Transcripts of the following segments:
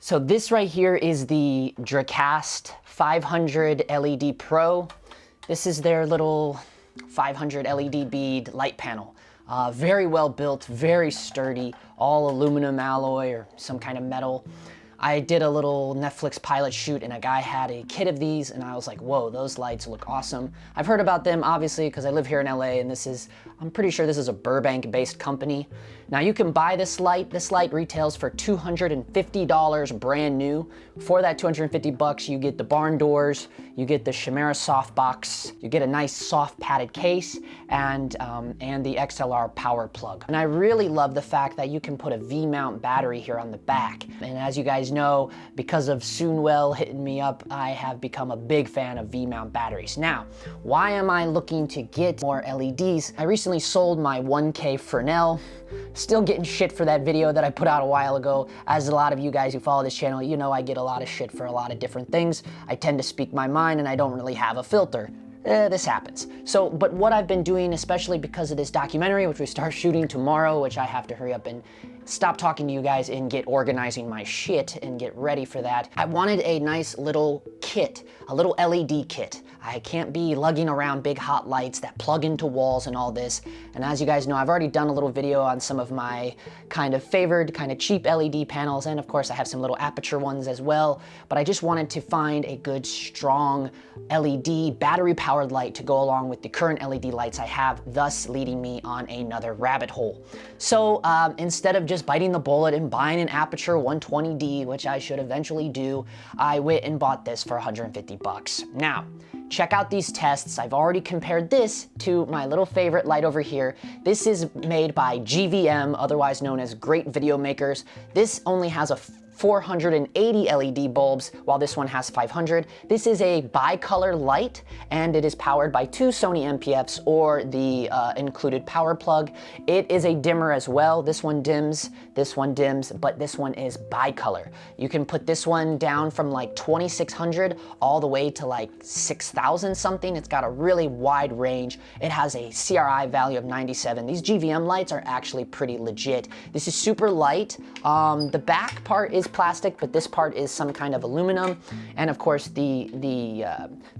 So this right here is the Dracast 500 LED Pro. This is their little 500 LED bead light panel. Very well built, very sturdy, all aluminum alloy or some kind of metal. I did a little Netflix pilot shoot and a guy had a kit of these and I was like, whoa, those lights look awesome. I've heard about them obviously because I live here in LA and I'm pretty sure this is a Burbank based company. Now you can buy this light. This light retails for $250 brand new. For that 250 bucks, you get the barn doors, you get the Chimera softbox, you get a nice soft padded case and the XLR power plug. And I really love the fact that you can put a V-mount battery here on the back. And as you guys know, because of SoonWell hitting me up, I have become a big fan of V-mount batteries. Now, why am I looking to get more LEDs? I recently sold my 1K Fresnel. Still getting shit for that video that I put out a while ago. As a lot of you guys who follow this channel, you know I get a lot of shit for a lot of different things. I tend to speak my mind and I don't really have a filter. This happens. So, but what I've been doing, especially because of this documentary, which we start shooting tomorrow, which I have to hurry up and stop talking to you guys and get organizing my shit and get ready for that. I wanted a nice little kit, a little LED kit. I can't be lugging around big hot lights that plug into walls and all this. And as you guys know, I've already done a little video on some of my kind of favored, kind of cheap LED panels. And of course I have some little aperture ones as well. But I just wanted to find a good, strong LED battery powered light to go along with the current LED lights I have, thus leading me on another rabbit hole. So instead of just biting the bullet and buying an Aperture 120D, which I should eventually do, I went and bought this for 150 bucks. Now, check out these tests. I've already compared this to my little favorite light over here. This is made by GVM, otherwise known as Great Video Makers. This only has a 480 LED bulbs, while this one has 500. This is a bicolor light, and it is powered by 2 Sony MPFs or the included power plug. It is a dimmer as well. This one dims, but this one is bicolor. You can put this one down from like 2600 all the way to like 6000 something. It's got a really wide range. It has a CRI value of 97. These GVM lights are actually pretty legit. This is super light. The back part is plastic, but this part is some kind of aluminum, and of course the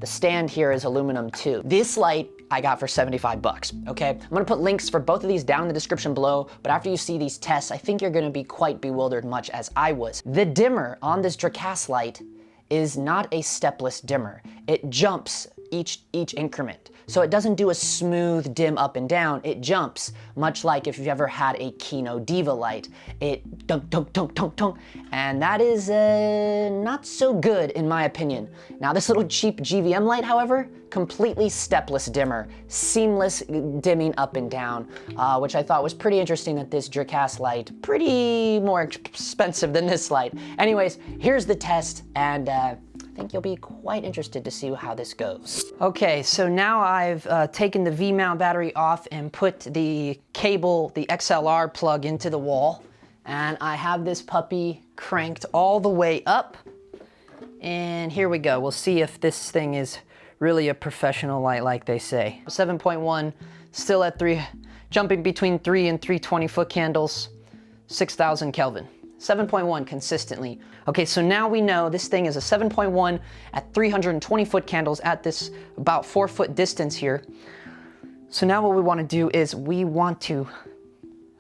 stand here is aluminum too. This light I got for 75 bucks, okay? I'm gonna put links for both of these down in the description below, but after you see these tests, I think you're gonna be quite bewildered, much as I was. The dimmer on this Dracast light is not a stepless dimmer. It jumps each increment. So it doesn't do a smooth dim up and down, it jumps, much like if you've ever had a Kino Diva light. It dunk, dunk, dunk, dunk, dunk, and that is not so good in my opinion. Now this little cheap GVM light, however, completely stepless dimmer, seamless dimming up and down, which I thought was pretty interesting that this Dracast light, pretty more expensive than this light. Anyways, here's the test, and I think you'll be quite interested to see how this goes. Okay, so now I've taken the V-mount battery off and put the cable, the XLR plug into the wall. And I have this puppy cranked all the way up. And here we go. We'll see if this thing is really a professional light like they say. 7.1, still at jumping between 3 and 320 foot candles, 6,000 Kelvin. 7.1 consistently. Okay, so now we know this thing is a 7.1 at 320 foot candles at this about 4 foot distance here. So now what we want to do is we want to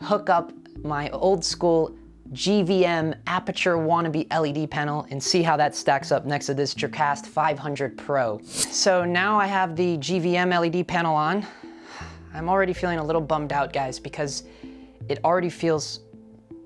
hook up my old school GVM Aperture wannabe LED panel and see how that stacks up next to this Dracast 500 Pro. So now I have the GVM LED panel on. I'm already feeling a little bummed out, guys, because it already feels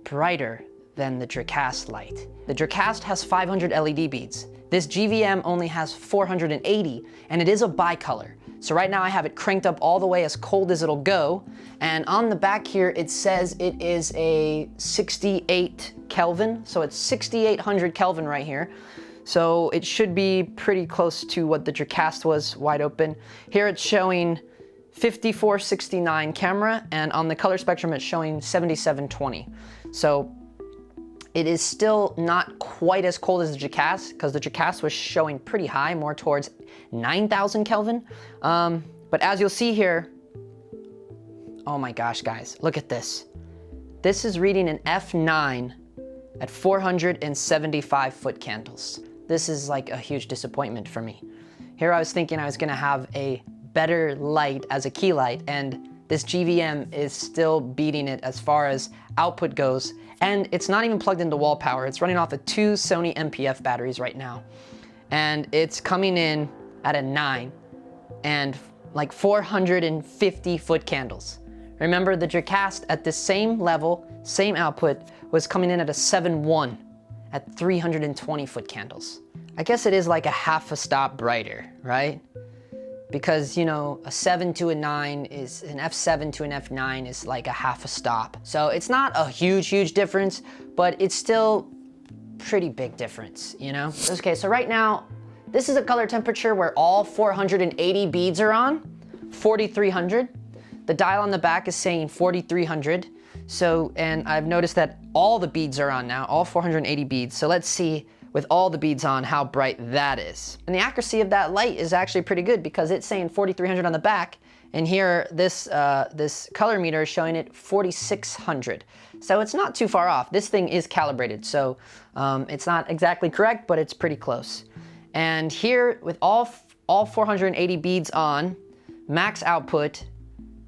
brighter than the Dracast light. The Dracast has 500 LED beads. This GVM only has 480, and it is a bicolor. So right now I have it cranked up all the way as cold as it'll go, and on the back here it says it is a 68 Kelvin, so it's 6800 Kelvin right here. So it should be pretty close to what the Dracast was, wide open. Here it's showing 5469 camera, and on the color spectrum it's showing 7720. So it is still not quite as cold as the Dracast, because the Dracast was showing pretty high, more towards 9,000 Kelvin. But as you'll see here, oh my gosh, guys, look at this. This is reading an F9 at 475 foot candles. This is like a huge disappointment for me. Here I was thinking I was gonna have a better light as a key light, and this GVM is still beating it as far as output goes. And it's not even plugged into wall power. It's running off of 2 Sony MPF batteries right now. And it's coming in at a 9 and like 450 foot candles. Remember, the Dracast at the same level, same output, was coming in at a 7.1 at 320 foot candles. I guess it is like a half a stop brighter, right? Because, you know, a 7 to a 9 is, an F7 to an F9 is like a half a stop. So it's not a huge difference, but it's still pretty big difference, you know? Okay, so right now, this is a color temperature where all 480 beads are on, 4,300. The dial on the back is saying 4,300. So, and I've noticed that all the beads are on now, all 480 beads. So let's see with all the beads on how bright that is. And the accuracy of that light is actually pretty good because it's saying 4,300 on the back, and here this color meter is showing it 4,600. So it's not too far off. This thing is calibrated, so it's not exactly correct, but it's pretty close. And here with all 480 beads on, max output,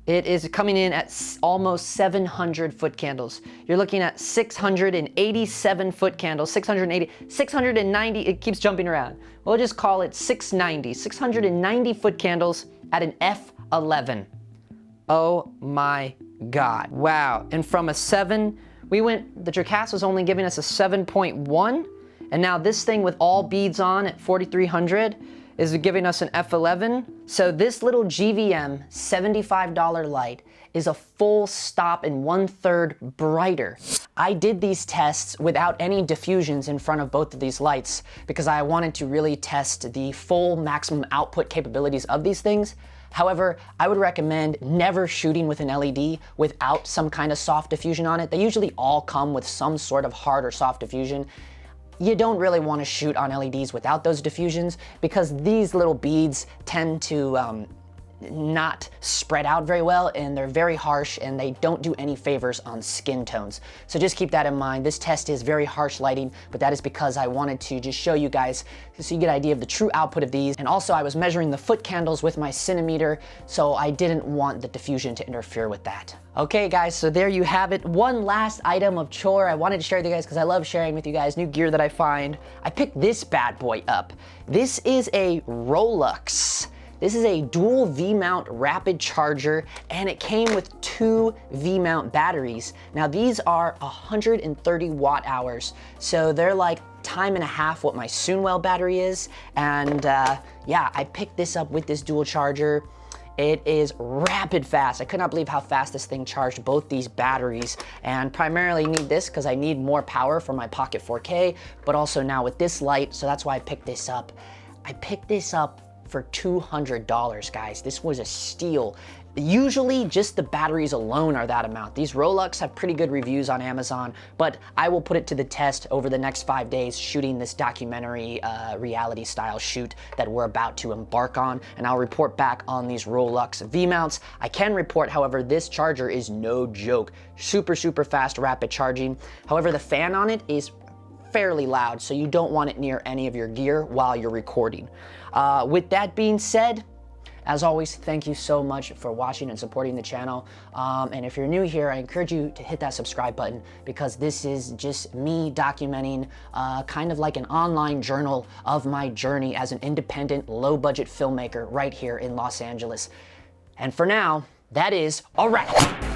it is coming in at almost 700 foot candles. You're looking at 687 foot candles, 690, it keeps jumping around. We'll just call it 690 foot candles at an F11. Oh my God, wow. And from a 7, the Dracast was only giving us a 7.1, and now this thing with all beads on at 4,300 is giving us an F11. So this little GVM $75 light is a full stop and 1/3 brighter. I did these tests without any diffusions in front of both of these lights because I wanted to really test the full maximum output capabilities of these things. However, I would recommend never shooting with an LED without some kind of soft diffusion on it. They usually all come with some sort of hard or soft diffusion. You don't really want to shoot on LEDs without those diffusions because these little beads tend to not spread out very well, and they're very harsh and they don't do any favors on skin tones. So just keep that in mind. This test is very harsh lighting, but that is because I wanted to just show you guys so you get an idea of the true output of these. And also I was measuring the foot candles with my Cinemeter, so I didn't want the diffusion to interfere with that. Okay guys, so there you have it. One last item of chore I wanted to share with you guys because I love sharing with you guys new gear that I find. I picked this bad boy up. This is a Rolux. This is a dual V-mount rapid charger, and it came with 2 V-mount batteries. Now these are 130 watt hours, so they're like time and a half what my SoonWell battery is. And yeah, I picked this up with this dual charger. It is rapid fast. I could not believe how fast this thing charged both these batteries, and primarily need this because I need more power for my Pocket 4K, but also now with this light, so that's why I picked this up. I picked this up for $200, guys. This was a steal. Usually just the batteries alone are that amount. These Rolux have pretty good reviews on Amazon, but I will put it to the test over the next 5 days shooting this documentary reality style shoot that we're about to embark on, and I'll report back on these Rolux V-mounts. I can report, however, this charger is no joke. Super fast rapid charging. However, the fan on it is fairly loud, so you don't want it near any of your gear while you're recording. With that being said, as always, thank you so much for watching and supporting the channel. And if you're new here, I encourage you to hit that subscribe button because this is just me documenting kind of like an online journal of my journey as an independent, low-budget filmmaker right here in Los Angeles. And for now, that is a wrap.